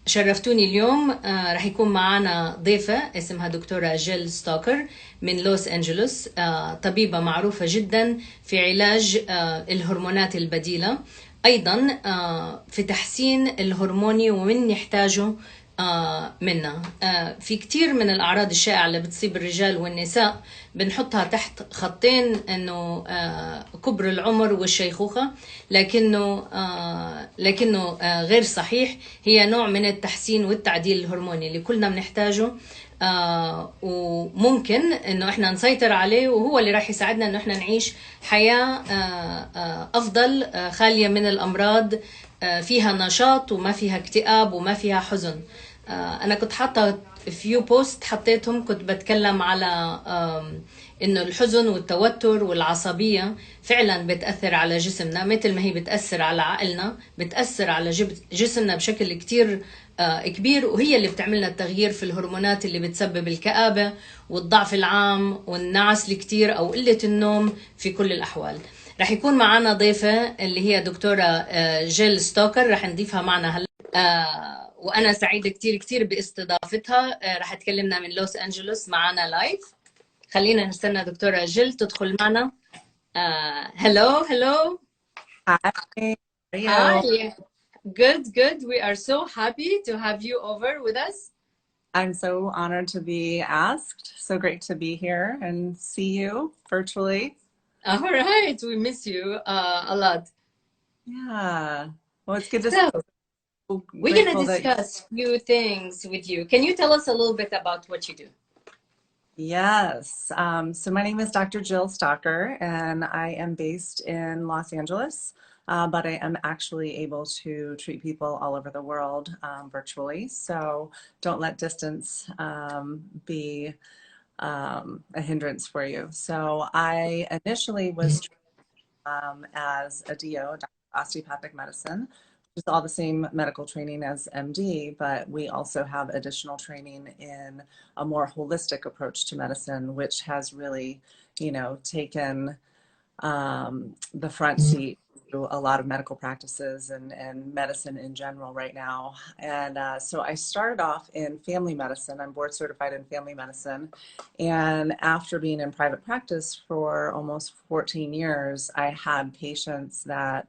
شرفتوني اليوم. رح يكون معنا ضيفة اسمها دكتورة جيل ستوكر من لوس أنجلوس، طبيبة معروفة جدا في علاج الهرمونات البديلة، أيضا في تحسين الهرموني ومن يحتاجه منا. في كتير من الأعراض الشائعة اللي بتصيب الرجال والنساء بنحطها تحت خطين إنه كبر العمر والشيخوخة، لكنه غير صحيح. هي نوع من التحسين والتعديل الهرموني اللي كلنا بنحتاجه، وممكن إنه إحنا نسيطر عليه، وهو اللي راح يساعدنا إنه إحنا نعيش حياة أفضل، خالية من الأمراض، فيها نشاط وما فيها اكتئاب وما فيها حزن. أنا كنت حاطة فيو بوست حطيتهم، كنت بتكلم على إنه الحزن والتوتر والعصبية فعلا بتأثر على جسمنا، مثل ما هي بتأثر على عقلنا، بتأثر على جسمنا بشكل كتير كبير، وهي اللي بتعملنا التغيير في الهرمونات اللي بتسبب الكآبة والضعف العام والنعس الكتير أو قلة النوم في كل الأحوال. رح يكون معنا ضيفة اللي هي دكتورة جيل ستوكر، رح نضيفها معنا هلا. وأنا سعيدة كتير كتير باستضافتها. رح تكلمنا من لوس أنجلوس معنا لايف. خلينا نستنى دكتورة جيل تدخل معنا. hello hello. Hi, how are you? Hi. Good. We are so happy to have you over with us. I'm so honored to be asked. So great to be here and see you virtually. All right, we miss you a lot. Yeah. Well, it's good to see So you. we're gonna Grateful that discuss few things with you. Can you tell us a little bit about what you do? yes. So my name is Dr. Jill Stalker, and I am based in Los Angeles, but I am actually able to treat people all over the world virtually. So don't let distance be a hindrance for you. So I initially was as a DO, osteopathic medicine, which is all the same medical training as MD, but we also have additional training in a more holistic approach to medicine, which has really, taken the front seat to a lot of medical practices and medicine in general right now. And so I started off in family medicine. I'm board certified in family medicine. And after being in private practice for almost 14 years, I had patients that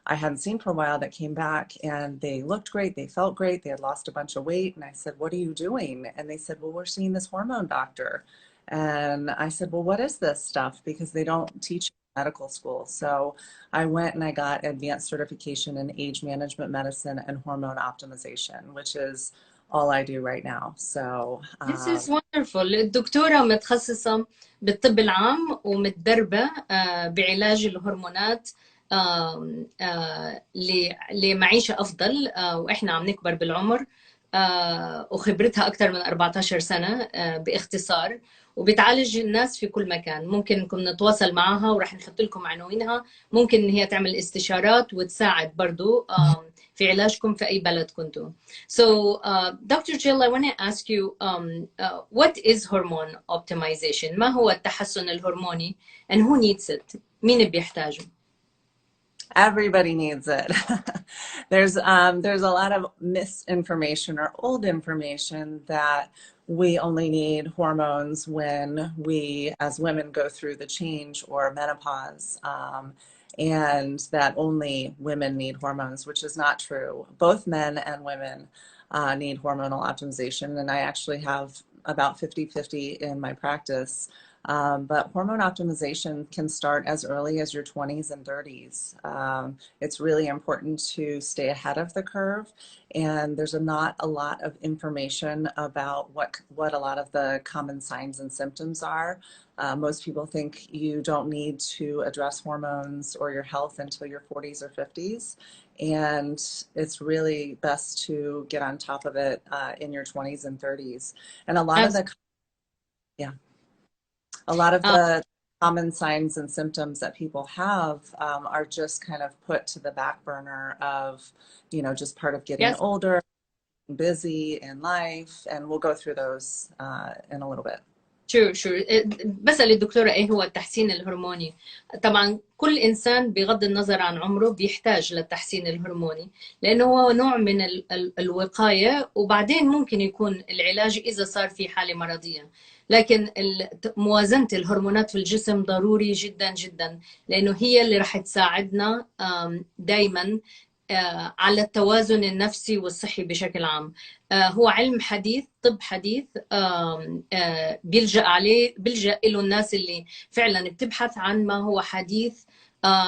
I hadn't seen for a while that came back and they looked great, they felt great, they had lost a bunch of weight. And I said, "What are you doing?" And they said, "Well, we're seeing this hormone doctor." And I said, "Well, what is this stuff?" Because they don't teach medical school. So I went and I got advanced certification in age management medicine and hormone optimization, which is all I do right now. So This is wonderful. الدكتورة متخصصة بالطب العام ومتدربة بعلاج الهرمونات لمعيشة أفضل، وإحنا عم نكبر بالعمر، وخبرتها أكثر من 14 سنة باختصار، وبتعالج الناس في كل مكان. ممكن نكون نتواصل معها ورح نحط لكم عناوينها، ممكن إن هي تعمل استشارات وتساعد برضو في علاجكم في أي بلد كنتوا. So, Dr. Jill, I want to ask you, what is hormone optimization? ما هو التحسن الهرموني and who needs it? مين بيحتاجه؟ everybody needs it. There's a lot of misinformation or old information that we only need hormones when we as women go through the change or menopause, and that only women need hormones, which is not true. Both men and women need hormonal optimization, and I actually have about 50-50 in my practice. But hormone optimization can start as early as your 20s and 30s. It's really important to stay ahead of the curve, and there's not a lot of information about what a lot of the common signs and symptoms are. Most people think you don't need to address hormones or your health until your 40s or 50s, and it's really best to get on top of it in your 20s and 30s. And a lot of the yeah. A lot of the common signs and symptoms that people have are just kind of put to the back burner of, just part of getting Yes. older, busy in life, and we'll go through those in a little bit. شور. بسأل الدكتورة ايه هو التحسين الهرموني. طبعا كل انسان بغض النظر عن عمره بيحتاج للتحسين الهرموني، لانه هو نوع من الوقاية، وبعدين ممكن يكون العلاج اذا صار في حالة مرضية. لكن موازنة الهرمونات في الجسم ضروري جدا جدا، لانه هي اللي رح تساعدنا دايما على التوازن النفسي والصحي بشكل عام. هو علم حديث، طب حديث، بيلجأ له الناس اللي فعلا بتبحث عن ما هو حديث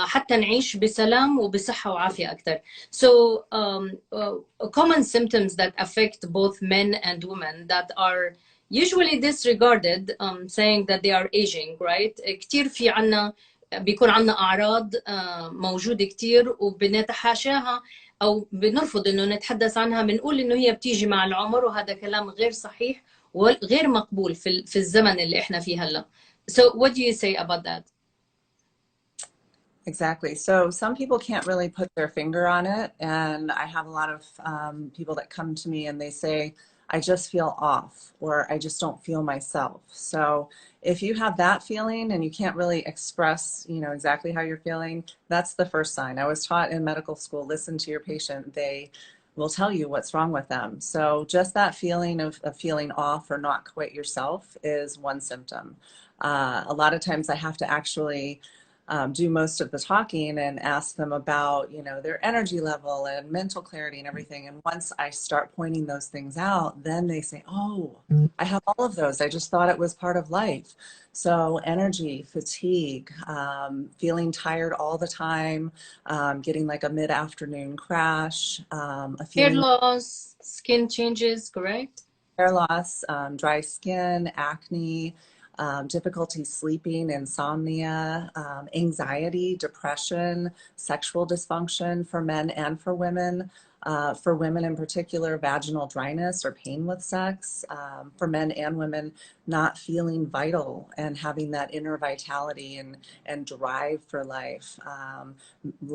حتى نعيش بسلام وبصحة وعافية أكثر. So common symptoms that affect both men and women that are usually disregarded, saying that they are aging, right? كتير في عنا بيكون عنا أعراض موجودة كتير وبنتحاشاها أو بنرفض إنه نتحدث عنها، بنقول إنه هي بتيجي مع العمر، وهذا كلام غير صحيح وغير مقبول في الزمن اللي إحنا فيه هلا. So what do you say about that? Exactly. So some people can't really put their finger on it. And I have a lot of people that come to me and they say, I just feel off, or I just don't feel myself. So if you have that feeling and you can't really express, you know, exactly how you're feeling, that's the first sign. I was taught in medical school, listen to your patient. They will tell you what's wrong with them. So just that feeling of feeling off or not quite yourself is one symptom. A lot of times I have to actually do most of the talking and ask them about, you know, their energy level and mental clarity and everything. And once I start pointing those things out, then they say, oh, I have all of those. I just thought it was part of life. So energy, fatigue, feeling tired all the time, getting like a mid-afternoon crash, a feeling Hair loss, skin changes, correct? hair loss, dry skin, acne, difficulty sleeping, insomnia, anxiety, depression, sexual dysfunction for men and for women. For women in particular, vaginal dryness or pain with sex. For men and women, not feeling vital and having that inner vitality and drive for life.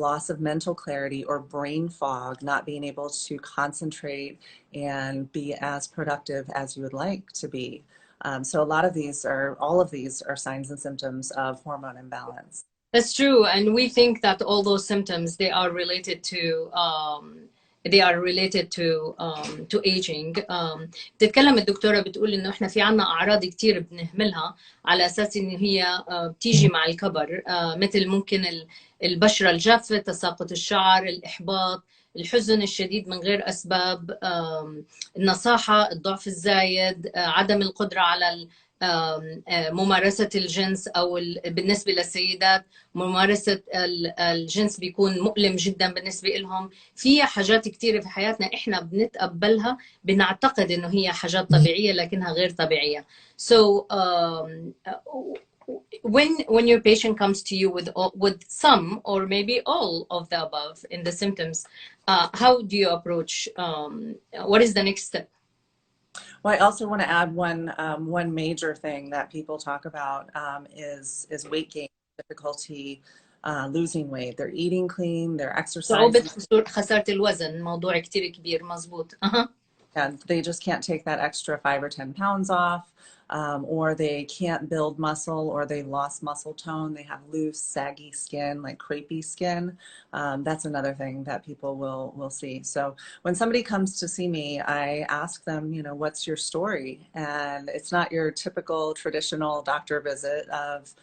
Loss of mental clarity or brain fog, not being able to concentrate and be as productive as you would like to be. So all of these are signs and symptoms of hormone imbalance. That's true, and we think that all those symptoms they are related to aging. بتتكلم الدكتورة بتقول إنه إحنا في عنا أعراض كتير بنهملها على أساس إن هي بتيجي مع الكبر، مثل ممكن البشرة الجافة، تساقط الشعر، الإحباط، الحزن الشديد من غير أسباب، النصاحة، الضعف الزايد، عدم القدرة على ممارسة الجنس، أو بالنسبة للسيدات ممارسة الجنس بيكون مؤلم جدا بالنسبة لهم. في حاجات كتيرة في حياتنا إحنا بنتقبلها، بنعتقد إنه هي حاجات طبيعية لكنها غير طبيعية. So when your patient comes to you with some or maybe all of the above in the symptoms, how do you approach? What is the next step? Well, I also want to add one major thing that people talk about is weight gain, difficulty losing weight. They're eating clean, they're exercising. صعوبة خسارة الوزن موضوع كتير كبير، مظبوط. And they just can't take that extra 5 or 10 pounds off, or they can't build muscle, or they lost muscle tone. They have loose, saggy skin, like crepey skin. That's another thing that people will see. So when somebody comes to see me, I ask them, you know, what's your story? And it's not your typical traditional doctor visit of,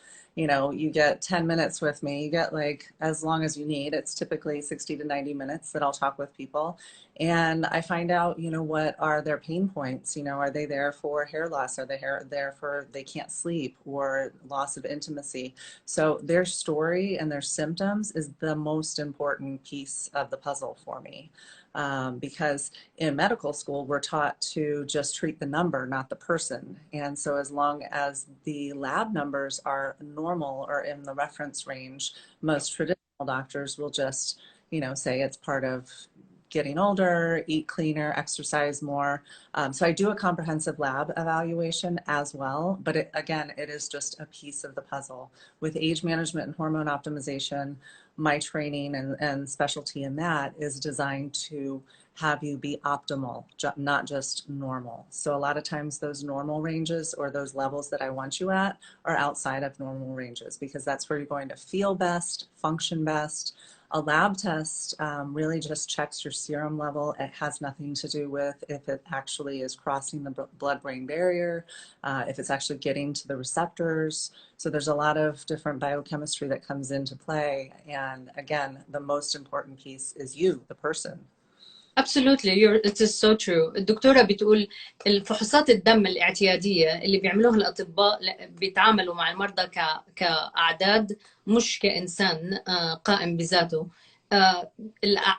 you know, you get 10 minutes with me, you get like as long as you need. It's typically 60 to 90 minutes that I'll talk with people. And I find out, you know, what are their pain points? You know, are they there for hair loss? Are they there for they can't sleep or loss of intimacy? So their story and their symptoms is the most important piece of the puzzle for me. Because in medical school, we're taught to just treat the number, not the person. And so as long as the lab numbers are normal or in the reference range, most traditional doctors will just, you know, say it's part of getting older, eat cleaner, exercise more. So I do a comprehensive lab evaluation as well, but it is just a piece of the puzzle. With age management and hormone optimization, my training and specialty in that is designed to have you be optimal, not just normal. So a lot of times those normal ranges or those levels that I want you at are outside of normal ranges, because that's where you're going to feel best, function best. A lab test really just checks your serum level. It has nothing to do with if it actually is crossing the blood-brain barrier, if it's actually getting to the receptors. So there's a lot of different biochemistry that comes into play. And again, the most important piece is you, the person. Absolutely, it is so true. الدكتورة بتقول الفحوصات الدم الاعتيادية اللي بيعملوها الأطباء بيتعاملوا مع المرضى كأعداد مش كإنسان قائم بذاته.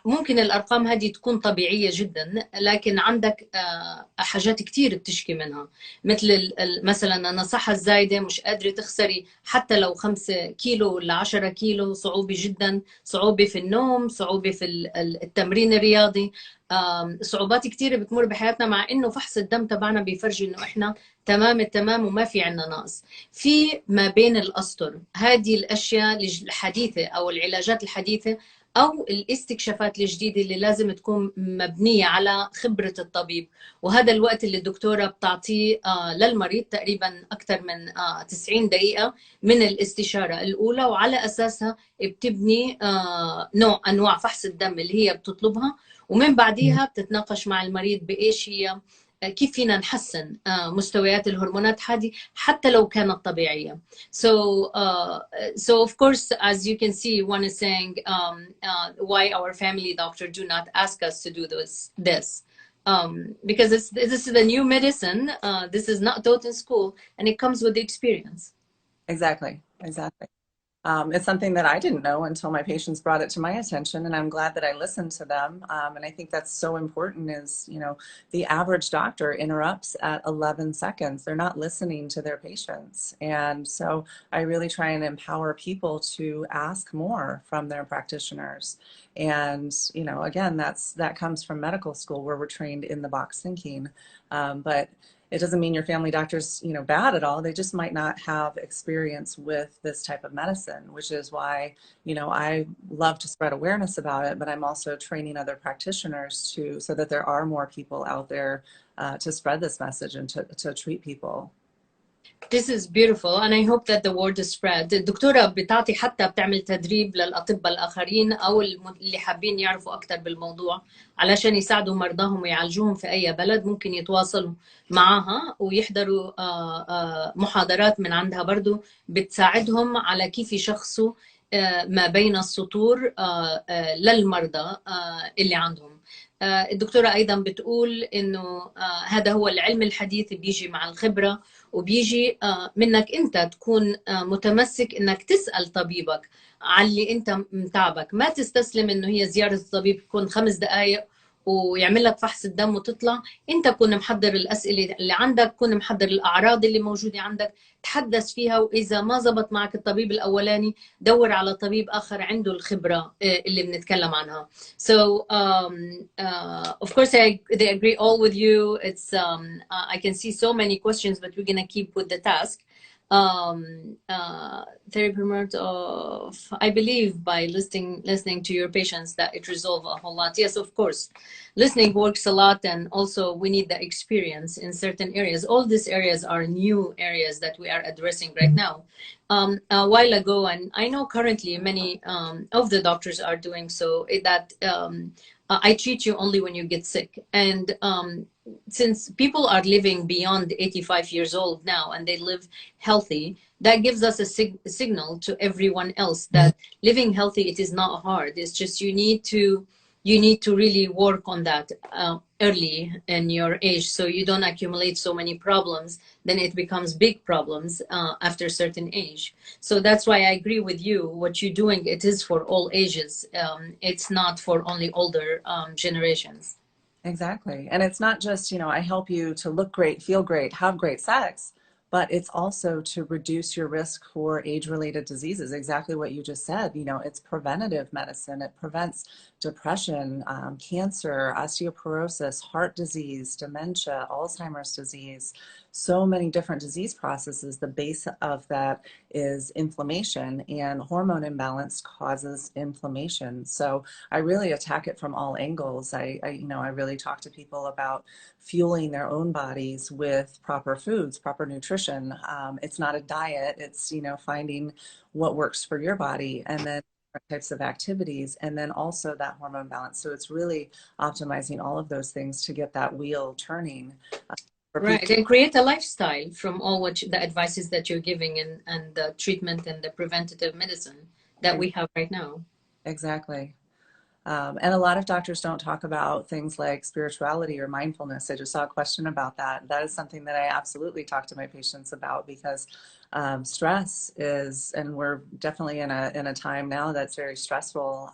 ممكن الأرقام هذه تكون طبيعية جدا، لكن عندك حاجات كتير بتشكي منها، مثل مثلا النصاحة الزايدة، مش قادرة تخسري حتى لو 5 كيلو ولا 10 كيلو، صعوبة جدا، صعوبة في النوم، صعوبة في التمرين الرياضي، صعوبات كتيرة بتمر بحياتنا، مع إنه فحص الدم تبعنا بيفرجي إنه إحنا تمام التمام وما في عنا نقص. في ما بين الأسطر هذه الأشياء الحديثة أو العلاجات الحديثة أو الاستكشافات الجديدة اللي لازم تكون مبنية على خبرة الطبيب، وهذا الوقت اللي الدكتورة بتعطيه للمريض تقريبا أكثر من 90 دقيقة من الاستشارة الأولى، وعلى أساسها بتبني أنواع فحص الدم اللي هي بتطلبها، ومن بعديها بتتناقش مع المريض بإيش هي، كيف فينا نحسن مستويات الهرمونات هذه حتى لو كانت طبيعية. So of course, as you can see, one is saying why our family doctor do not ask us to do this. Because this is a new medicine. This is not taught in school, and it comes with the experience. Exactly. It's something that I didn't know until my patients brought it to my attention, and I'm glad that I listened to them. And I think that's so important is, the average doctor interrupts at 11 seconds. They're not listening to their patients. And so I really try and empower people to ask more from their practitioners. And, again, that comes from medical school where we're trained in the box thinking. But it doesn't mean your family doctor's, bad at all. They just might not have experience with this type of medicine, which is why, I love to spread awareness about it, but I'm also training other practitioners so that there are more people out there to spread this message and to treat people. This is beautiful, and I hope that the word is spread. الدكتورة بتعمل تدريب للأطباء الآخرين أو اللي حابين يعرفوا أكثر بالموضوع علشان يساعدوا مرضاهم ويعالجوهم في أي بلد. ممكن يتواصلوا معها ويحضروا محاضرات من عندها برضو بتساعدهم على كيف يشخصوا ما بين السطور للمرضى اللي عندهم. الدكتورة أيضا بتقول إنه هذا هو العلم الحديث، بيجي مع الخبرة، وبيجي منك أنت تكون متمسك إنك تسأل طبيبك على اللي أنت متعبك. ما تستسلم إنه هي زيارة الطبيب تكون 5 دقائق ويعمل لك فحص الدم وتطلع. أنت كون محضر الأسئلة اللي عندك، كون محضر الأعراض اللي موجودة عندك، تحدث فيها، وإذا ما زبط معك الطبيب الأولاني دور على طبيب آخر عنده الخبرة اللي بنتكلم عنها. So of course they agree all with you. It's I can see so many questions, but we're gonna keep with the task. Therapy promote of, I believe by listening to your patients that it resolves a whole lot. Yes, of course, listening works a lot, and also we need the experience in certain areas. All these areas are new areas that we are addressing right now. A while ago, and I know currently many of the doctors are doing so, that I treat you only when you get sick. And since people are living beyond 85 years old now and they live healthy, that gives us a signal to everyone else that living healthy, it is not hard. It's just you need to really work on that early in your age, so you don't accumulate so many problems. Then it becomes big problems after a certain age. So that's why I agree with you. What you're doing, it is for all ages. It's not for only older generations. Exactly. And it's not just, I help you to look great, feel great, have great sex, but it's also to reduce your risk for age-related diseases. Exactly what you just said. It's preventative medicine. It prevents depression, cancer, osteoporosis, heart disease, dementia, Alzheimer's disease. so many different disease processes. The base of that is inflammation, and hormone imbalance causes inflammation. So I really attack it from all angles. I really talk to people about fueling their own bodies with proper foods, proper nutrition. It's not a diet. It's, finding what works for your body, and then types of activities, and then also that hormone balance. So it's really optimizing all of those things to get that wheel turning. Right, and create a lifestyle from all the advices that you're giving, and the treatment and the preventative medicine that we have right now. Exactly. And a lot of doctors don't talk about things like spirituality or mindfulness. I just saw a question about that. That is something that I absolutely talk to my patients about, because stress is, and we're definitely in a time now that's very stressful,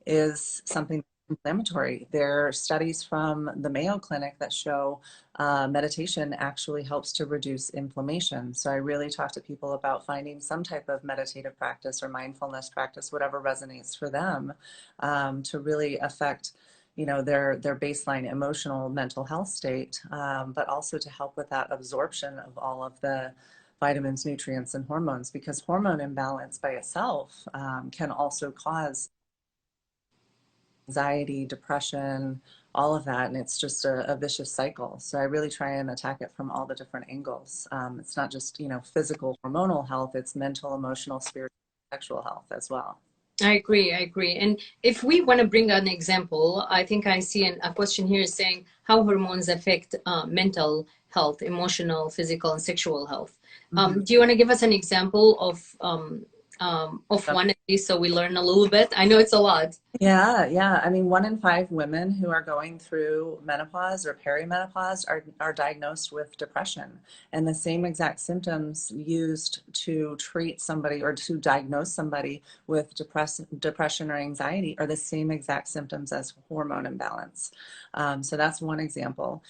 is something inflammatory. There are studies from the Mayo Clinic that show meditation actually helps to reduce inflammation. So I really talk to people about finding some type of meditative practice or mindfulness practice, whatever resonates for them, to really affect their baseline emotional mental health state, but also to help with that absorption of all of the vitamins, nutrients, and hormones, because hormone imbalance by itself can also cause anxiety, depression, all of that, and it's just a vicious cycle. So I really try and attack it from all the different angles. It's not just physical hormonal health, it's mental, emotional, spiritual, sexual health as well. I agree. And if we want to bring an example, I think I see a question here saying how hormones affect mental health, emotional, physical, and sexual health. Do you want to give us an example of one at least, so we learn a little bit? I know it's a lot. Yeah. I mean, 1 in 5 women who are going through menopause or perimenopause are diagnosed with depression. And the same exact symptoms used to treat somebody or to diagnose somebody with depression or anxiety are the same exact symptoms as hormone imbalance. So that's one example.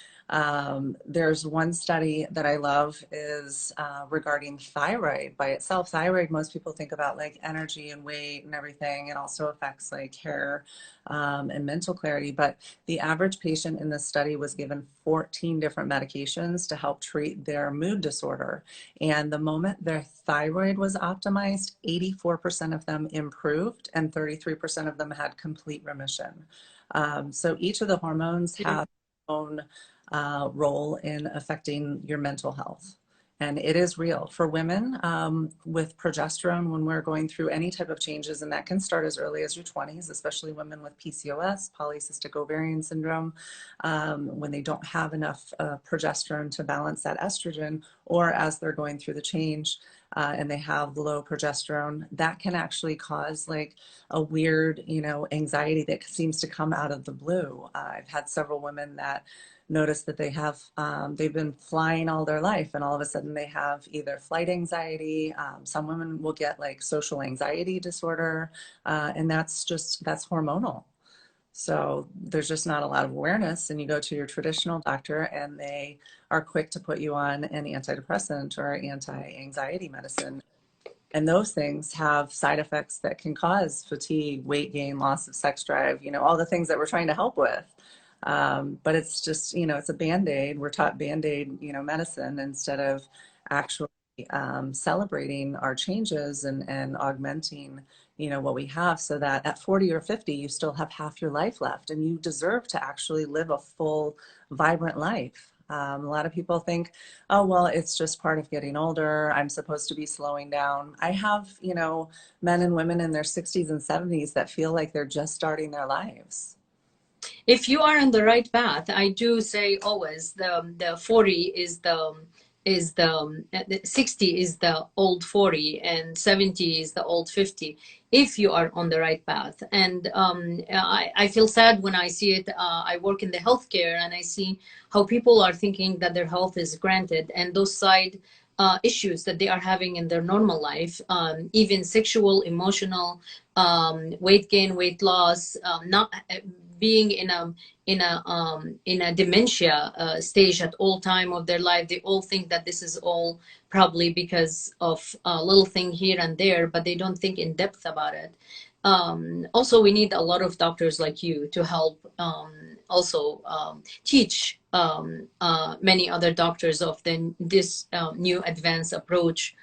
There's one study that I love is regarding thyroid by itself. Thyroid, most people think about like energy and weight and everything. It also affects like hair and mental clarity. But the average patient in this study was given 14 different medications to help treat their mood disorder. And the moment their thyroid was optimized, 84% of them improved and 33% of them had complete remission. So each of the hormones have their own role in affecting your mental health. And it is real for women with progesterone when we're going through any type of changes, and that can start as early as your 20s, especially women with PCOS, polycystic ovarian syndrome, when they don't have enough progesterone to balance that estrogen, or as they're going through the change and they have low progesterone, that can actually cause like a weird, anxiety that seems to come out of the blue. I've had several women that notice that they've been flying all their life, and all of a sudden they have either flight anxiety. Some women will get like social anxiety disorder, and that's hormonal. So there's just not a lot of awareness, and you go to your traditional doctor and they are quick to put you on an antidepressant or anti-anxiety medicine. And those things have side effects that can cause fatigue, weight gain, loss of sex drive, all the things that we're trying to help with. But it's just, it's a Band-Aid. We're taught Band-Aid, medicine instead of actually celebrating our changes and augmenting, what we have, so that at 40 or 50, you still have half your life left and you deserve to actually live a full, vibrant life. A lot of people think, oh, well, it's just part of getting older. I'm supposed to be slowing down. I have, men and women in their 60s and 70s that feel like they're just starting their lives. If you are on the right path, I do say always the 40 is the 60 is the old 40 and 70 is the old 50, if you are on the right path. And I feel sad when I see it. I work in the healthcare and I see how people are thinking that their health is granted, and those side issues that they are having in their normal life, even sexual, emotional, weight gain, weight loss, not being in a dementia stage at all time of their life. They all think that this is all probably because of a little thing here and there, but they don't think in depth about it. Also, we need a lot of doctors like you to help teach many other doctors of this new advanced approach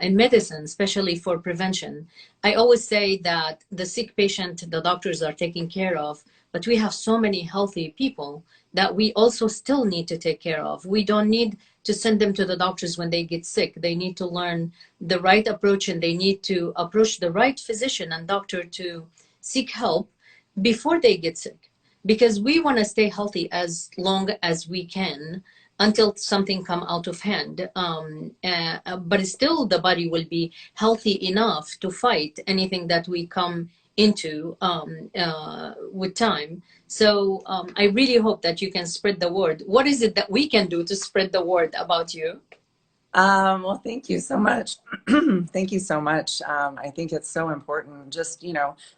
in medicine, especially for prevention. I always say that the sick patient, the doctors are taking care of, but we have so many healthy people that we also still need to take care of. We don't need to send them to the doctors when they get sick. They need to learn the right approach, and they need to approach the right physician and doctor to seek help before they get sick, because we want to stay healthy as long as we can until something come out of hand. But still the body will be healthy enough to fight anything that we come into with time. So I really hope that you can spread the word. What is it that we can do to spread the word about you? Well, thank you so much. Thank you so much. I think it's so important, just,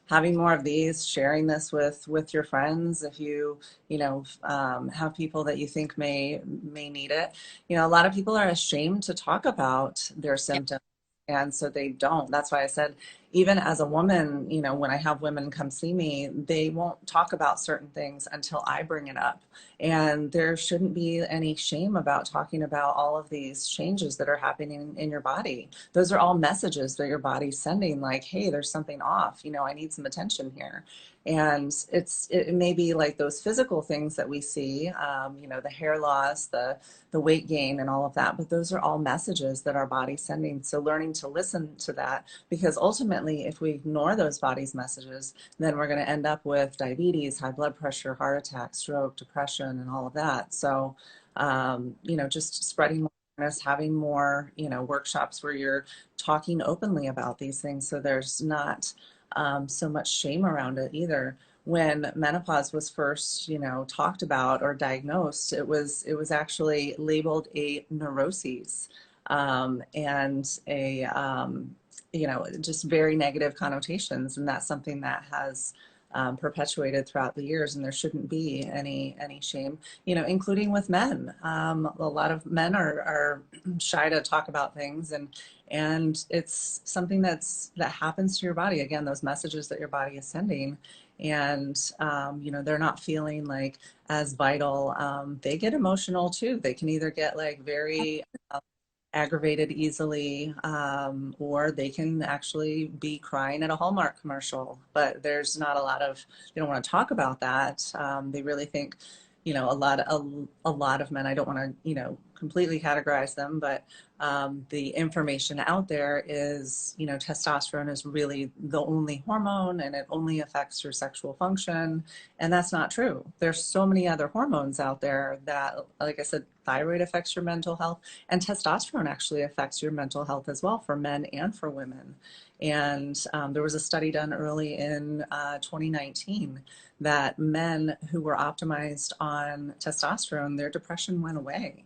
having more of these, sharing this with your friends. If you have people that you think may need it. A lot of people are ashamed to talk about their symptoms. And so they don't. That's why I said, even as a woman, when I have women come see me, they won't talk about certain things until I bring it up. And there shouldn't be any shame about talking about all of these changes that are happening in your body. Those are all messages that your body's sending, like, hey, there's something off. I need some attention here. And it may be like those physical things that we see, the hair loss, the weight gain and all of that, but those are all messages that our body's sending. So learning to listen to that, because ultimately if we ignore those body's messages, then we're going to end up with diabetes, high blood pressure, heart attack, stroke, depression, and all of that. So, just spreading more awareness, having more, workshops where you're talking openly about these things, so there's not so much shame around it either. When menopause was first, talked about or diagnosed, it was actually labeled a neuroses, and a just very negative connotations, and that's something that has perpetuated throughout the years, and there shouldn't be any shame, including with men. A lot of men are shy to talk about things, and it's something that happens to your body. Again, those messages that your body is sending, and they're not feeling like as vital. They get emotional too. They can either get like very aggravated easily, or they can actually be crying at a Hallmark commercial, but there's not a lot of, they don't want to talk about that. They really think, a lot of men, I don't want to, completely categorize them, but the information out there is, testosterone is really the only hormone and it only affects your sexual function. And that's not true. There's so many other hormones out there that, like I said, thyroid affects your mental health, and testosterone actually affects your mental health as well, for men and for women. And there was a study done early in 2019 that men who were optimized on testosterone, their depression went away.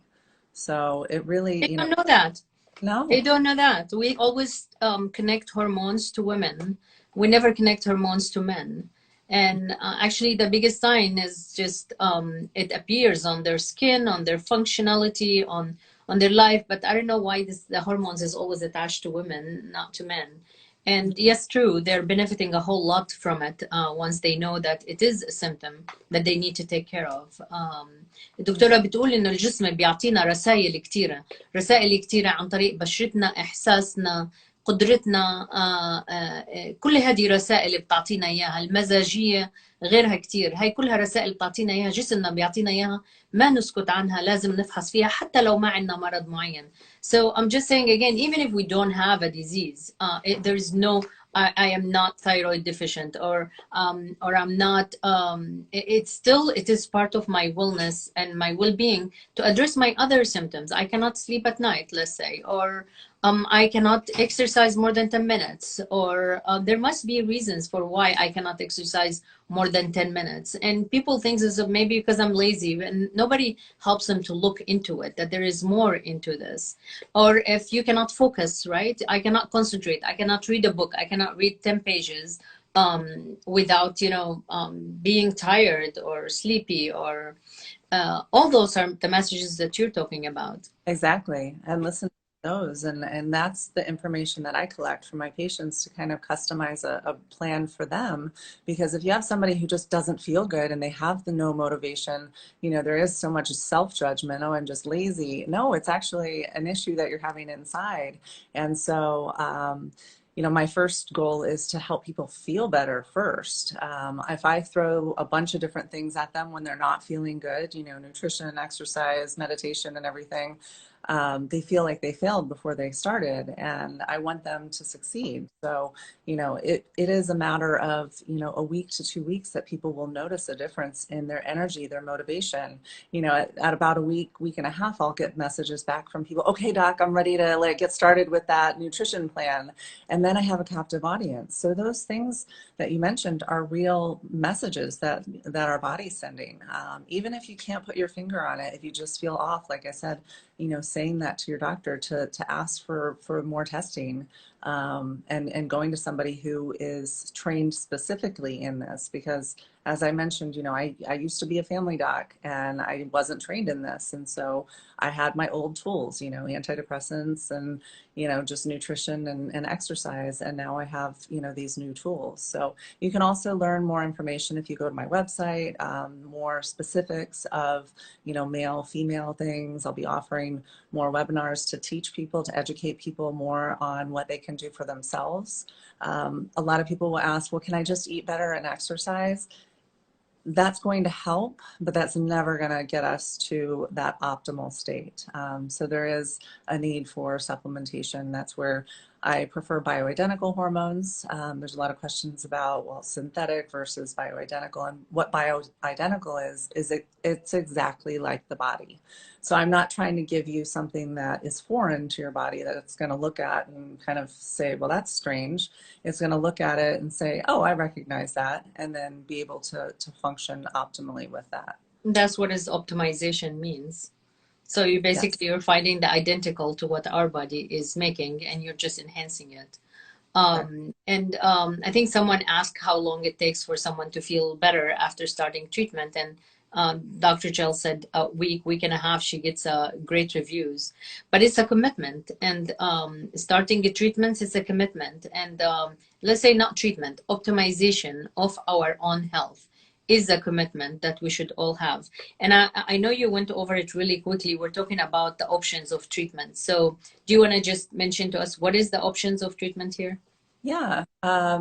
So it really, They don't know that. No. They don't know that. We always connect hormones to women. We never connect hormones to men. And actually the biggest sign is just it appears on their skin, on their functionality, on their life. But I don't know why the hormones is always attached to women, not to men. And yes, true, they're benefiting a whole lot from it once they know that it is a symptom that they need to take care of. الدكتورة بتقول إنه الجسم بيعطينا رسائل كتيرة عن طريق بشرتنا، إحساسنا، قدرتنا، كل هذه رسائل بتعطينا إياها، المزاجية، غيرها كتير. هاي كلها رسائل بتعطينا إياها، جسمنا بيعطينا إياها، ما نسكت عنها، لازم نفحص فيها حتى لو ما عندنا مرض معين. So I'm just saying again, even if we don't have a disease, there is no, I am not thyroid deficient, or I'm not, it is part of my wellness and my well-being to address my other symptoms. I cannot sleep at night, let's say, or I cannot exercise more than 10 minutes, or there must be reasons for why I cannot exercise more than 10 minutes. And people think this is maybe because I'm lazy, and nobody helps them to look into it, that there is more into this. Or if you cannot focus, right? I cannot concentrate. I cannot read a book. I cannot read 10 pages without, being tired or sleepy, or all those are the messages that you're talking about. Exactly. And listen those. And that's the information that I collect from my patients to kind of customize a plan for them. Because if you have somebody who just doesn't feel good and they have the no motivation, you know, there is so much self-judgment. Oh, I'm just lazy. No, it's actually an issue that you're having inside. And so, you know, my first goal is to help people feel better first. If I throw a bunch of different things at them when they're not feeling good, you know, nutrition, exercise, meditation, and everything, they feel like they failed before they started, and I want them to succeed. So, you know, it is a matter of, you know, a week to 2 weeks that people will notice a difference in their energy, their motivation. You know, at about a week, week and a half, I'll get messages back from people. Okay, doc, I'm ready to like get started with that nutrition plan. And then I have a captive audience. So those things that you mentioned are real messages that our body's sending. Even if you can't put your finger on it, if you just feel off, like I said, you know, saying that to your doctor to ask for more testing, and going to somebody who is trained specifically in this. Because as I mentioned, you know, I used to be a family doc and I wasn't trained in this. And so I had my old tools, you know, antidepressants and, you know, just nutrition and exercise. And now I have, you know, these new tools. So you can also learn more information if you go to my website, more specifics of, you know, male, female things. I'll be offering more webinars to teach people, to educate people more on what they can do for themselves. A lot of people will ask, well, can I just eat better and exercise? That's going to help, but that's never going to get us to that optimal state. So there is a need for supplementation. That's where I prefer bioidentical hormones. There's a lot of questions about, well, synthetic versus bioidentical, and what bioidentical is it's exactly like the body. So I'm not trying to give you something that is foreign to your body that it's going to look at and kind of say, well, that's strange. It's going to look at it and say, oh, I recognize that, and then be able to function optimally with that. That's what is optimization means. So you basically, you're finding the identical to what our body is making, and you're just enhancing it. And I think someone asked how long it takes for someone to feel better after starting treatment. And Dr. Jill said a week, week and a half, she gets great reviews. But it's a commitment. And starting the treatments is a commitment. And let's say not treatment, optimization of our own health is a commitment that we should all have. And I know you went over it really quickly. We're talking about the options of treatment. So do you want to just mention to us what is the options of treatment here? Yeah.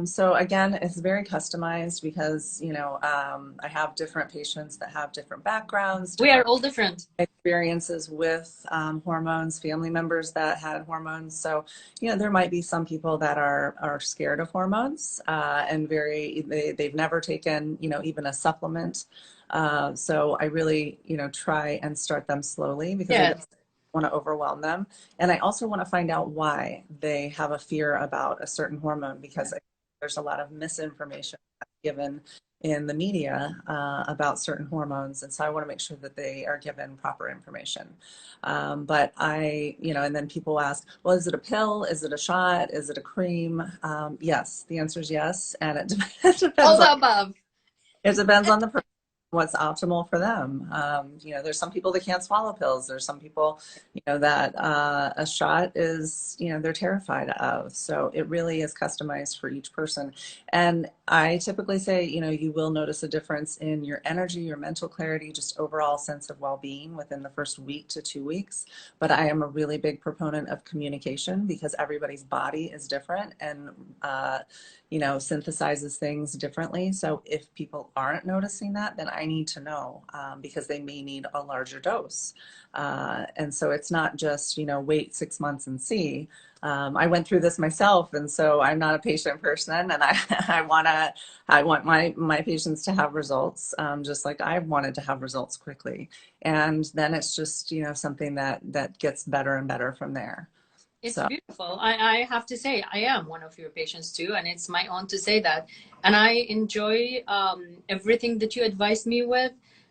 So again, it's very customized because, you know, I have different patients that have different backgrounds. We are all different. Experiences with hormones, family members that had hormones. So, you know, there might be some people that are scared of hormones and they've never taken, you know, even a supplement. So I really, you know, try and start them slowly because I don't want to overwhelm them. And I also want to find out why they have a fear about a certain hormone, because there's a lot of misinformation given in the media about certain hormones. And so I want to make sure that they are given proper information. But you know, and then people ask, well, is it a pill? Is it a shot? Is it a cream? Yes, the answer is yes. And it depends. All the above. It depends on the person, what's optimal for them. You know, there's some people that can't swallow pills. There's some people, you know, that a shot is, you know, they're terrified of. So it really is customized for each person. And I typically say, you know, you will notice a difference in your energy, your mental clarity, just overall sense of well-being within the first week to 2 weeks. But I am a really big proponent of communication because everybody's body is different and, you know, synthesizes things differently. So if people aren't noticing that, then I need to know because they may need a larger dose. And so it's not just, you know, wait 6 months and see. I went through this myself, and so I'm not a patient person, and I want my patients to have results, just like I wanted to have results quickly. And then it's just, you know, something that gets better and better from there. It's beautiful. I have to say, I am one of your patients too, and it's my own to say that. And I enjoy everything that you advise me with,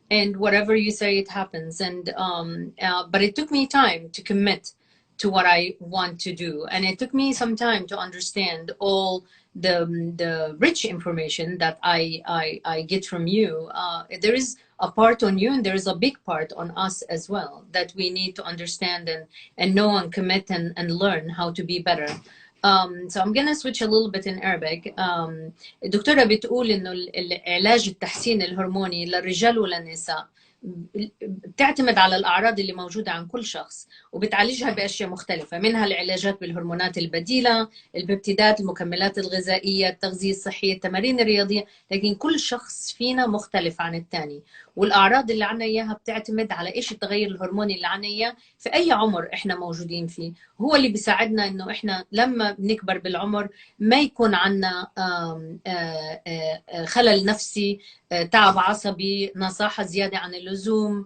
and whatever you say, it happens. And but it took me time to commit to what I want to do, and it took me some time to understand all the rich information that I get from you, there is a part on you and there is a big part on us as well that we need to understand and know and commit and learn how to be better. So I'm gonna switch a little bit in Arabic. الدكتورة بتقول إنه العلاج التحسين الهرموني للرجال وللنساء بتعتمد على الأعراض اللي موجودة عن كل شخص وبتعالجها بأشياء مختلفة، منها العلاجات بالهرمونات البديلة، الببتيدات، المكملات الغذائية، التغذية الصحية، التمارين الرياضية، لكن كل شخص فينا مختلف عن الثاني. والأعراض اللي عنا إياها بتعتمد على إيش التغير الهرموني اللي عنا إياه في أي عمر إحنا موجودين فيه. هو اللي بيساعدنا إنه إحنا لما بنكبر بالعمر ما يكون عنا خلل نفسي، تعب عصبي، نصاحة زيادة عن اللزوم،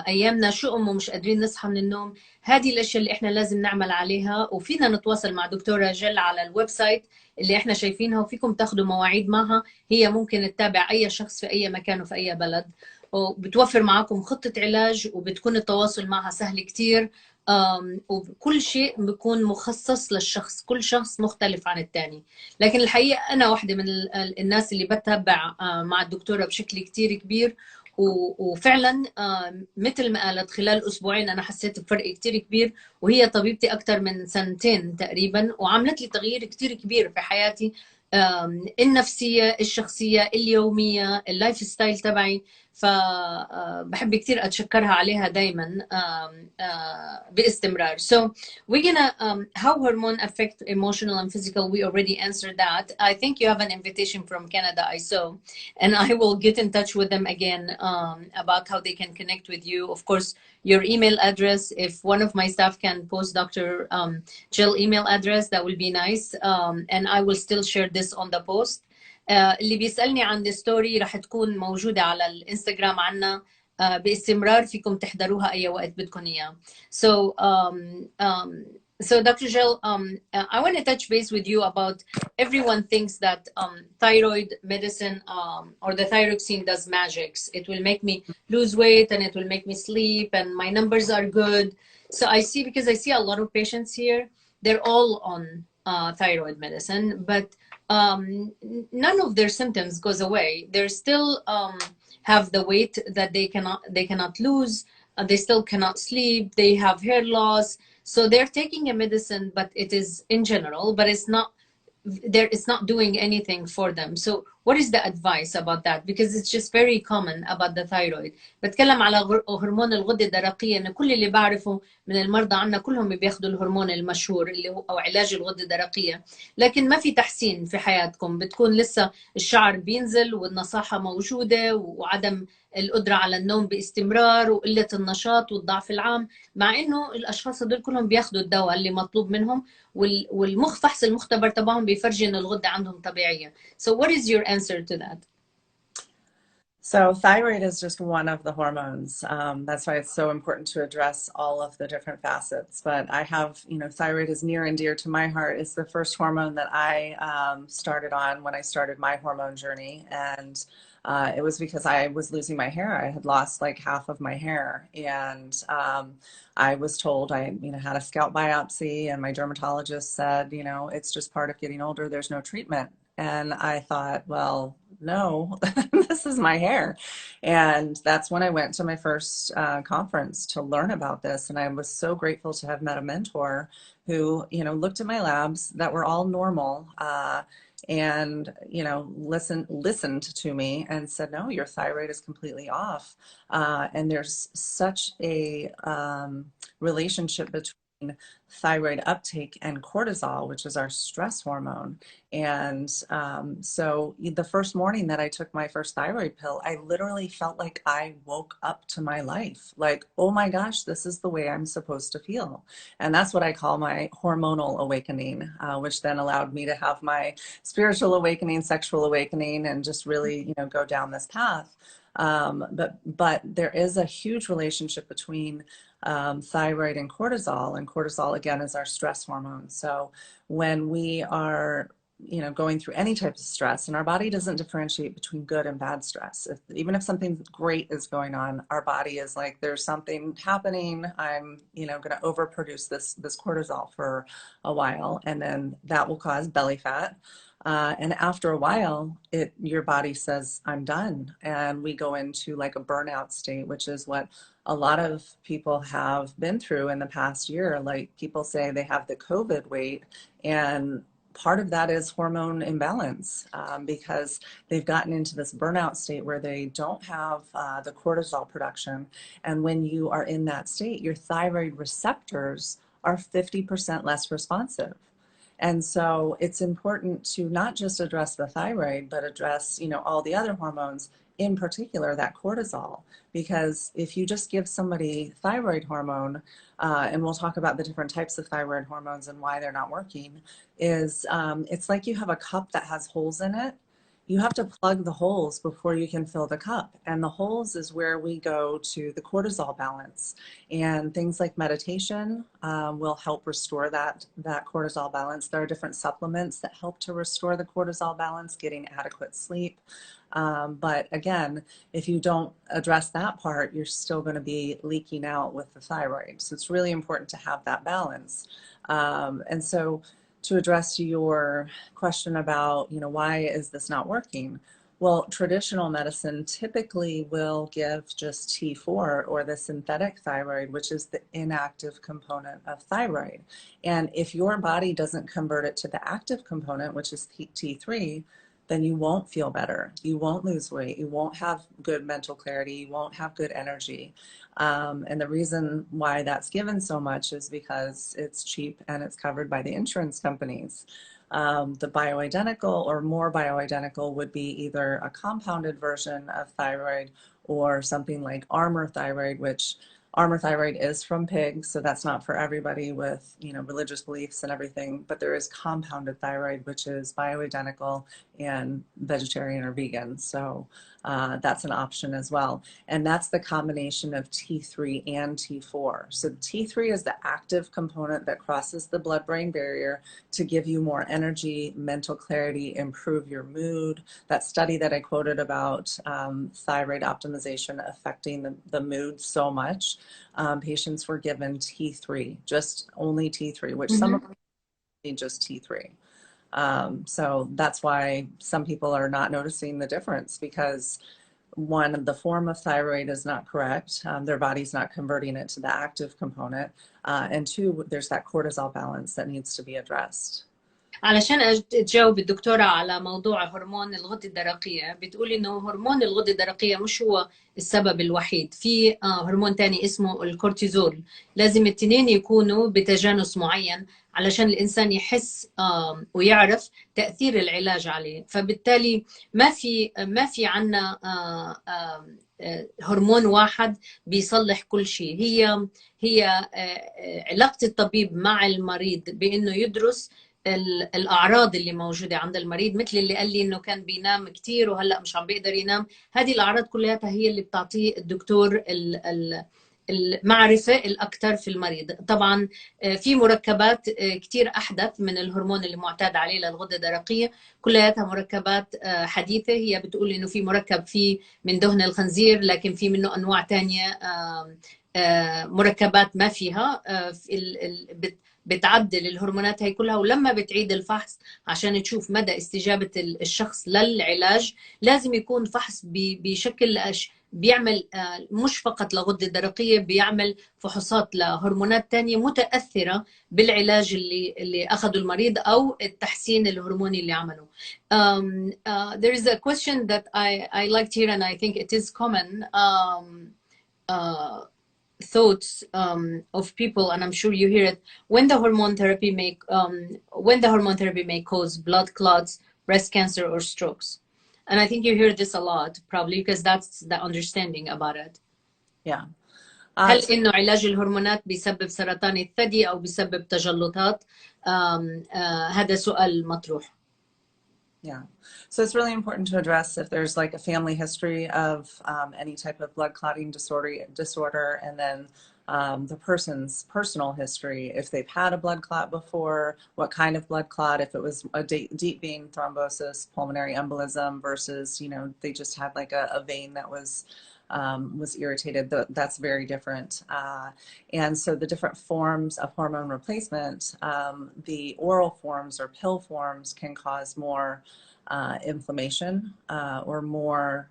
أيامنا شؤم ومش قادرين نصحى من النوم. هذه الأشياء اللي إحنا لازم نعمل عليها، وفينا نتواصل مع دكتورة جل على الويب سايت اللي إحنا شايفينها، وفيكم تاخدوا مواعيد معها. هي ممكن تتابع أي شخص في أي مكان وفي أي بلد، وبتوفر معكم خطة علاج وبتكون التواصل معها سهل كتير. وكل شيء بيكون مخصص للشخص، كل شخص مختلف عن الثاني. لكن الحقيقة أنا واحدة من الناس اللي بتابع مع الدكتورة بشكل كتير كبير، وفعلا مثل ما قالت خلال أسبوعين أنا حسيت بفرق كتير كبير، وهي طبيبتي أكثر من سنتين تقريبا، وعملت لي تغيير كتير كبير في حياتي النفسية، الشخصية، اليومية، اللايف ستايل تبعي. فبحب كتير أتشكرها عليها دايما باستمرار. So we're gonna how hormone affect emotional and physical, we already answered that. I think you have an invitation from Canada, I saw, and I will get in touch with them again about how they can connect with you. Of course, your email address, if one of my staff can post Dr. Jill email address, that will be nice, and I will still share this on the post. اللي بيسألني عن الستوري رح تكون موجودة على الانستغرام عنا باستمرار، فيكم تحضروها أي وقت بدكم إياه. So Dr. Jill, I want to touch base with you about, everyone thinks that thyroid medicine or the thyroxine does magics. It will make me lose weight and it will make me sleep and my numbers are good. So I see, because I see a lot of patients here, they're all on thyroid medicine, but none of their symptoms goes away. They still have the weight that they cannot lose. They still cannot sleep. They have hair loss. So they're taking a medicine, but it is in general, but it's not doing anything for them. So what is the advice about that? Because it's just very common about the thyroid. بتكلم على هرمون الغدة الدرقية، إن كل اللي بعرفه من المرضى عنا كلهم بياخدوا الهرمون المشهور اللي هو أو علاج الغدة الدرقية، لكن ما في تحسين في حياتكم. بتكون لسه الشعر بينزل والنصاحة موجودة وعدم القدرة على النوم باستمرار وقلة النشاط والضعف العام، مع إنه الأشخاص هدول كلهم بياخدوا الدواء اللي مطلوب منهم، والمخ فحص المختبر تبعهم بيفرجي إن الغدة عندهم طبيعية. So what is your answer to that? So thyroid is just one of the hormones. That's why it's so important to address all of the different facets. But I have, thyroid is near and dear to my heart. It's the first hormone that I started on when I started my hormone journey. And it was because I was losing my hair. I had lost like half of my hair. And I was told I had a scalp biopsy, and my dermatologist said, it's just part of getting older. There's no treatment. And I thought, well, no, this is my hair. And that's when I went to my first conference to learn about this. And I was so grateful to have met a mentor who, looked at my labs that were all normal and, listened to me and said, no, your thyroid is completely off. And there's such a relationship between thyroid uptake and cortisol, which is our stress hormone. And so the first morning that I took my first thyroid pill, I literally felt like I woke up to my life. Like, oh my gosh, this is the way I'm supposed to feel. And that's what I call my hormonal awakening, which then allowed me to have my spiritual awakening, sexual awakening, and just really, go down this path. But there is a huge relationship between thyroid and cortisol again is our stress hormone. So when we are going through any type of stress, and our body doesn't differentiate between good and bad stress. Even if something great is going on, our body is like, there's something happening. I'm going to overproduce this cortisol for a while, and then that will cause belly fat. And after a while, your body says, I'm done. And we go into like a burnout state, which is what a lot of people have been through in the past year. Like people say they have the COVID weight, and part of that is hormone imbalance, because they've gotten into this burnout state where they don't have the cortisol production. And when you are in that state, your thyroid receptors are 50% less responsive. And so it's important to not just address the thyroid, but address, all the other hormones, in particular that cortisol. Because if you just give somebody thyroid hormone, and we'll talk about the different types of thyroid hormones and why they're not working, it's like you have a cup that has holes in it. You have to plug the holes before you can fill the cup. And the holes is where we go to the cortisol balance. And things like meditation will help restore that cortisol balance. There are different supplements that help to restore the cortisol balance, getting adequate sleep. But again, if you don't address that part, you're still going to be leaking out with the thyroid. So it's really important to have that balance. And so to address your question about, why is this not working? Well, traditional medicine typically will give just T4, or the synthetic thyroid, which is the inactive component of thyroid. And if your body doesn't convert it to the active component, which is T3, then you won't feel better. You won't lose weight. You won't have good mental clarity. You won't have good energy. And the reason why that's given so much is because it's cheap and it's covered by the insurance companies. The bioidentical or more bioidentical would be either a compounded version of thyroid or something like Armour thyroid, which Armour thyroid is from pigs, so that's not for everybody with, religious beliefs and everything. But there is compounded thyroid, which is bioidentical and vegetarian or vegan. So that's an option as well. And that's the combination of T3 and T4. So T3 is the active component that crosses the blood-brain barrier to give you more energy, mental clarity, improve your mood. That study that I quoted about thyroid optimization affecting the mood so much, patients were given T3, just only T3, which some of them need just T3. So that's why some people are not noticing the difference, because one, the form of thyroid is not correct. Their body's not converting it to the active component. And two, there's that cortisol balance that needs to be addressed. علشان تجاوب الدكتورة على موضوع هرمون الغدة الدرقية، بتقول إنه هرمون الغدة الدرقية مش هو السبب الوحيد. في هرمون تاني اسمه الكورتيزول، لازم التنين يكونوا بتجانس معين علشان الإنسان يحس ويعرف تأثير العلاج عليه. فبالتالي ما في عنا هرمون واحد بيصلح كل شيء. هي علاقة الطبيب مع المريض بإنه يدرس الأعراض اللي موجودة عند المريض، مثل اللي قال لي إنه كان بينام كتير وهلأ مش عم بيقدر ينام. هذه الأعراض كلها هي اللي بتعطيه الدكتور المعرفة الأكثر في المريض. طبعا في مركبات كتير أحدث من الهرمون اللي معتاد عليه للغدة الدرقية، كلها مركبات حديثة. هي بتقول إنه في مركب فيه من دهن الخنزير، لكن في منه أنواع تانية مركبات ما فيها، بتعدل الهرمونات هي كلها. ولما بتعيد الفحص عشان تشوف مدى استجابة الشخص للعلاج، لازم يكون فحص بشكل بيعمل مش فقط لغدة درقية، بيعمل فحوصات لهرمونات تانية متأثرة بالعلاج اللي أخذه المريض أو التحسين الهرموني اللي عمله. There is a question that I liked here, and I think it is common thoughts of people, and I'm sure you hear it. When the hormone therapy may cause blood clots, breast cancer, or strokes. And I think you hear this a lot, probably because that's the understanding about it. Yeah. هل إنه علاج الهرمونات بيسبب سرطان الثدي أو بيسبب تجلطات؟ هذا سؤال مطروح. Yeah. So it's really important to address if there's like a family history of any type of blood clotting disorder, and then the person's personal history, if they've had a blood clot before, what kind of blood clot, if it was a deep vein thrombosis, pulmonary embolism, versus, they just had like a vein that was was irritated. That's very different. And so the different forms of hormone replacement, the oral forms or pill forms can cause more inflammation or more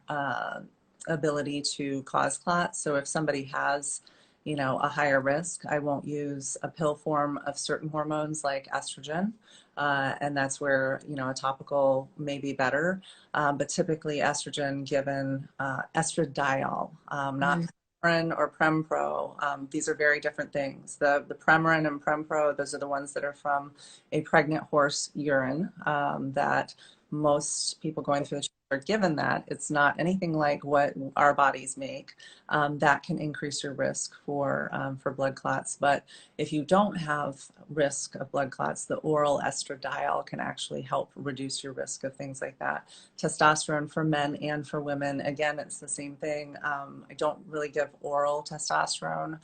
ability to cause clots. So if somebody has, you know, a higher risk, I won't use a pill form of certain hormones like estrogen. And that's where, you know, a topical may be better. But typically estrogen given estradiol, not Premarin or Prempro. These are very different things. The Premarin and Prempro, those are the ones that are from a pregnant horse urine that most people going through the are given. That it's not anything like what our bodies make. That can increase your risk for blood clots. But if you don't have risk of blood clots, the oral estradiol can actually help reduce your risk of things like that. Testosterone for men and for women, again, it's the same thing. I don't really give oral testosterone.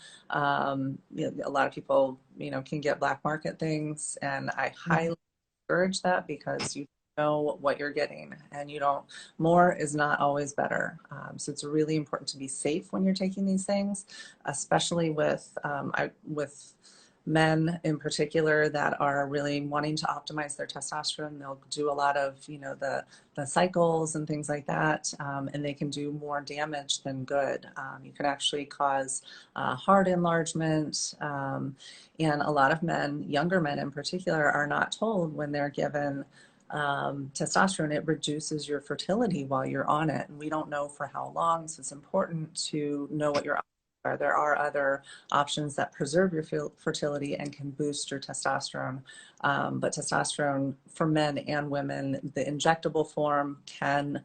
You know, a lot of people, you know, can get black market things, and I highly encourage that because you know what you're getting, and you don't, more is not always better. So it's really important to be safe when you're taking these things, especially with men in particular that are really wanting to optimize their testosterone. They'll do a lot of, you know, the cycles and things like that, and they can do more damage than good. You can actually cause heart enlargement, and a lot of men, younger men in particular, are not told when they're given testosterone, it reduces your fertility while you're on it. And we don't know for how long, so it's important to know what your options are. There are other options that preserve your fertility and can boost your testosterone. But testosterone for men and women, the injectable form can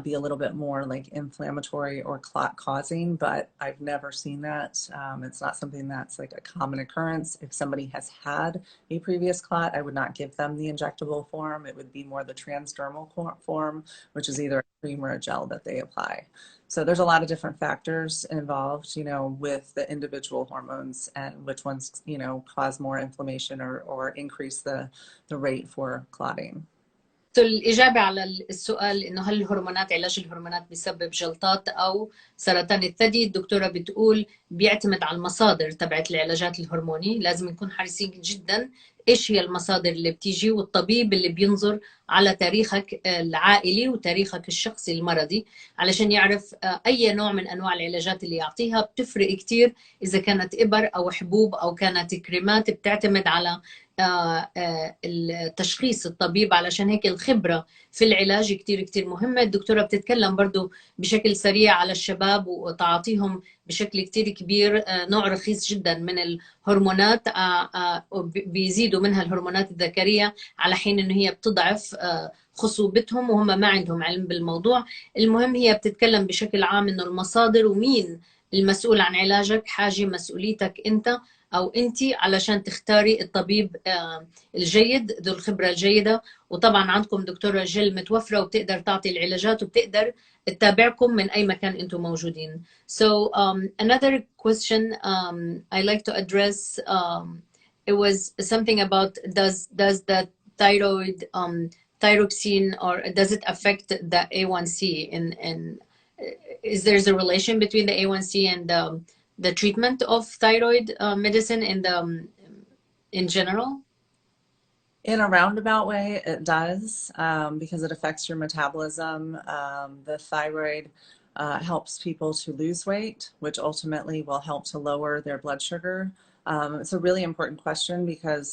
be a little bit more like inflammatory or clot causing, but I've never seen that. It's not something that's like a common occurrence. If somebody has had a previous clot, I would not give them the injectable form. It would be more the transdermal form, which is either a cream or a gel that they apply. So there's a lot of different factors involved, you know, with the individual hormones and which ones, you know, cause more inflammation or increase the rate for clotting. الإجابة على السؤال إنه هل الهرمونات، علاج الهرمونات بيسبب جلطات أو سرطان الثدي، الدكتورة بتقول بيعتمد على المصادر تبعت العلاجات الهرموني. لازم نكون حريصين جدا إيش هي المصادر اللي بتيجي، والطبيب اللي بينظر على تاريخك العائلي وتاريخك الشخصي المرضي علشان يعرف أي نوع من أنواع العلاجات اللي يعطيها. بتفرق كتير إذا كانت إبر أو حبوب أو كانت كريمات، بتعتمد على التشخيص الطبيب. علشان هيك الخبرة في العلاج كتير كتير مهمة. الدكتورة بتتكلم برضو بشكل سريع على الشباب وتعاطيهم بشكل كتير كبير نوع رخيص جدا من الهرمونات، بيزيدوا منها الهرمونات الذكرية على حين انه هي بتضعف خصوبتهم وهم ما عندهم علم بالموضوع. المهم هي بتتكلم بشكل عام انه المصادر ومين المسؤول عن علاجك حاجة مسؤوليتك انت أو أنتي علشان تختاري الطبيب الجيد ذو الخبرة الجيدة. وطبعا عندكم دكتورة جيل متوفرة وبتقدر تعطي العلاجات وبتقدر تتابعكم من أي مكان أنتم موجودين. So another question I like to address, it was something about does the thyroid thyroxine, or does it affect the A1C in is there a relation between the A1C and the treatment of thyroid medicine in general? In a roundabout way, it does, because it affects your metabolism. The thyroid helps people to lose weight, which ultimately will help to lower their blood sugar. It's a really important question because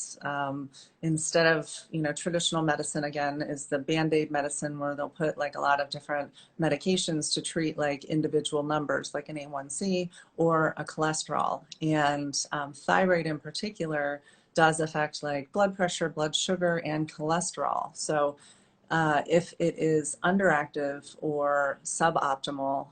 instead of, you know, traditional medicine, again, is the Band-Aid medicine where they'll put like a lot of different medications to treat like individual numbers, like an A1C or a cholesterol. And thyroid in particular does affect like blood pressure, blood sugar, and cholesterol. So if it is underactive or suboptimal,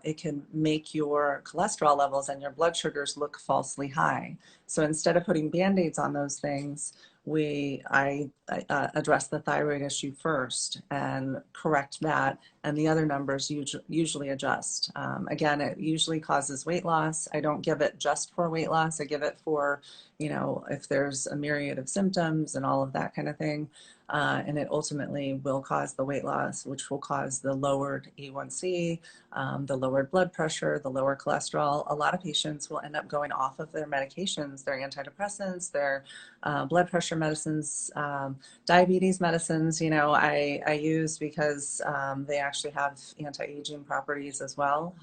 it can make your cholesterol levels and your blood sugars look falsely high. So instead of putting Band-Aids on those things, I address the thyroid issue first and correct that, and the other numbers usually adjust. Again, it usually causes weight loss. I don't give it just for weight loss. I give it for, you know, if there's a myriad of symptoms and all of that kind of thing. And it ultimately will cause the weight loss, which will cause the lowered A1C, the lowered blood pressure, the lower cholesterol. A lot of patients will end up going off of their medications, their antidepressants, their blood pressure medicines, diabetes medicines, you know, I use because they actually have anti-aging properties as well.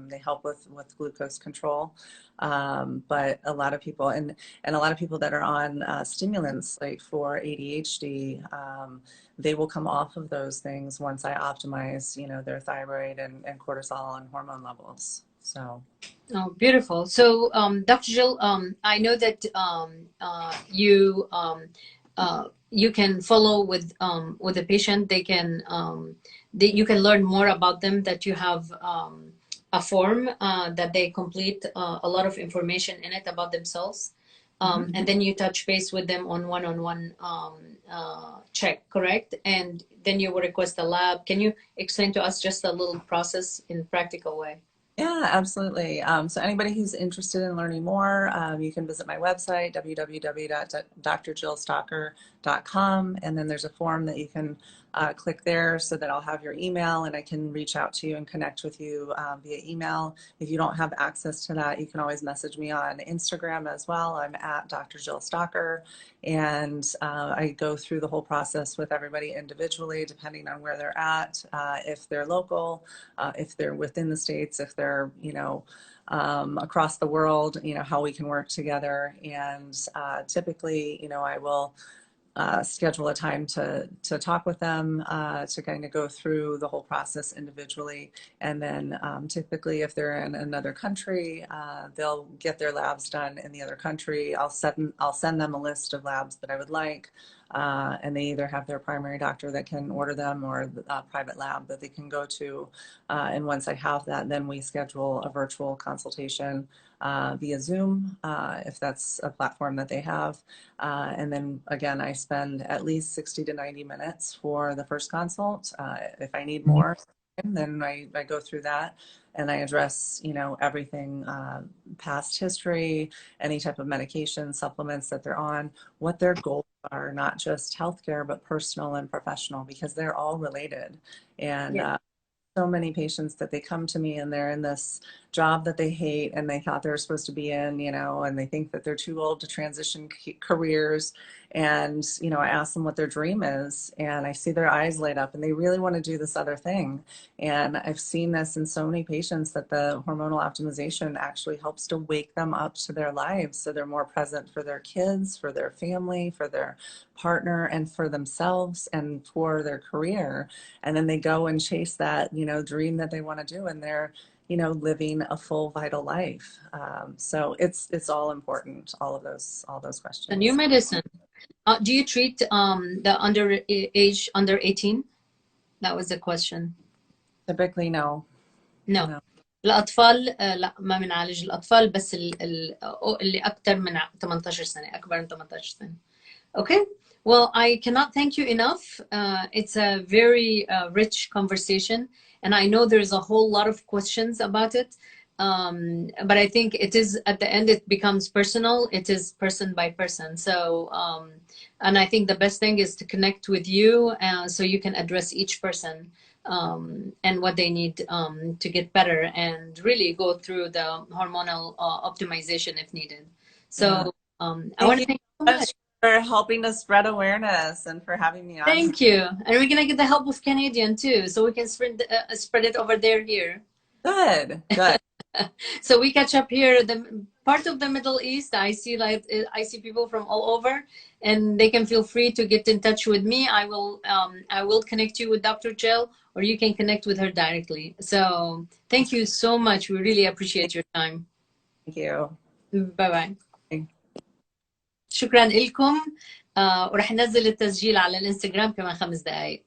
They help with glucose control. But a lot of people, and a lot of people that are on stimulants, like for ADHD, they will come off of those things once I optimize, you know, their thyroid and cortisol and hormone levels. So. Oh, beautiful. So, Dr. Jill, I know that you can follow with the patient. They can you can learn more about them. That you have a form that they complete a lot of information in it about themselves, and then you touch base with them on one-on-one check, correct? And then you will request a lab. Can you explain to us just a little process in practical way? Yeah, absolutely. So anybody who's interested in learning more, you can visit my website, www.drjillstalker.com, and then there's a form that you can click there so that I'll have your email and I can reach out to you and connect with you via email. If you don't have access to that, you can always message me on Instagram as well. I'm at Dr. Jill Stalker, and I go through the whole process with everybody individually, depending on where they're at, if they're local, if they're within the States, if they're, you know, across the world, you know, how we can work together. And typically, you know, I will schedule a time to talk with them, to kind of go through the whole process individually. And then typically if they're in another country, they'll get their labs done in the other country. I'll send them a list of labs that I would like. And they either have their primary doctor that can order them or a private lab that they can go to. And once I have that, then we schedule a virtual consultation via Zoom, if that's a platform that they have. And then again, I spend at least 60 to 90 minutes for the first consult. If I need more, then I go through that and I address, you know, everything, past history, any type of medication, supplements that they're on, what their goals are, not just healthcare, but personal and professional, because they're all related. And so many patients that they come to me and they're in this job that they hate and they thought they were supposed to be in, you know, and they think that they're too old to transition careers. And, you know, I ask them what their dream is and I see their eyes light up and they really want to do this other thing. And I've seen this in so many patients that the hormonal optimization actually helps to wake them up to their lives. So they're more present for their kids, for their family, for their partner, and for themselves and for their career. And then they go and chase that, you know, dream that they want to do, and they're, you know, living a full vital life. So it's all important, all of those questions. The new medicine. Do you treat the under 18? That was the question. Typically, no. No. الأطفال لا ما بنعالج الأطفال بس اللي أكثر من 18 سنة، أكبر من 18 سنة. Okay. Well, I cannot thank you enough. It's a very rich conversation, and I know there's a whole lot of questions about it. But I think it is, at the end, it becomes personal. It is person by person. So, and I think the best thing is to connect with you, so you can address each person and what they need to get better, and really go through the hormonal optimization if needed. So, I want to thank you so much for helping us spread awareness and for having me on. Thank you. And we're going to get the help of Canadian too, so we can spread it over there here. Good. So we catch up here. The part of the Middle East, I see people from all over, and they can feel free to get in touch with me. I will connect you with Dr. Jill, or you can connect with her directly. So thank you so much. We really appreciate your time. Thank you. Bye bye. شكرا لكم. ورح ننزل التسجيل على الانستغرام كمان 5 دقائق.